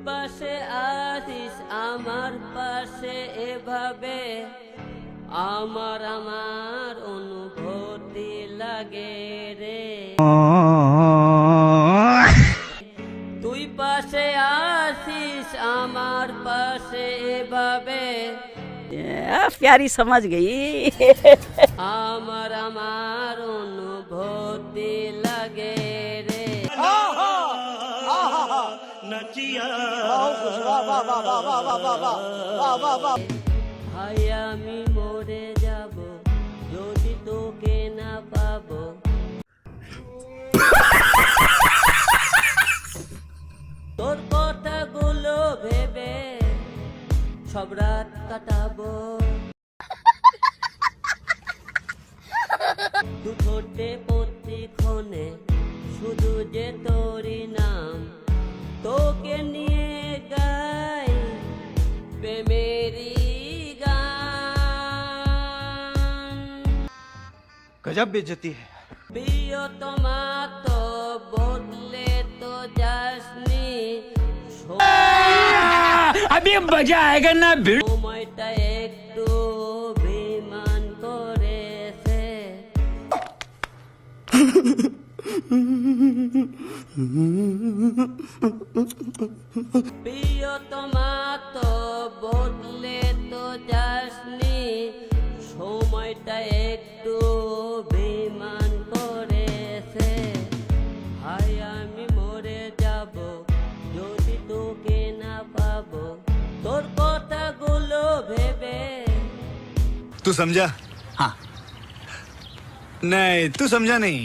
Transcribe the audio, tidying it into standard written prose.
পাশে আছিস আমার পাশে এভাবে, আমার আমার অনুভূতি লাগে রে। তুই পাশে আছিস আমার পাশে এভাবে, प्यारी समझ गई। আমার আমার অনুভূতি লাগে রে। ভাই আমি মরে যাব যদি তোকে না পাবো, তোর কথাগুলো ভেবে সব রাত কাটাবো। দু ঠোঁটে প্রতিক্ষণে শুধু যে তোরই নাম, তোকে নিয়ে গাই প্রেমেরই গান। गजब बेइज्जती है। প্রিয়তমা তো বদলে তো যাসনি, अभी मजा आएगा ना भिड़। সময়টা একটু অভিমান করেছে। প্রিয়তমা তো বদলে তো যাসনি, সময়টা একটু অভিমান করেছে। হাই আমি মরে যাব যদি তোকে না পাবো, তোর কথাগুলো ভেবে। तू समझा? हाँ नहीं, तू समझा नहीं।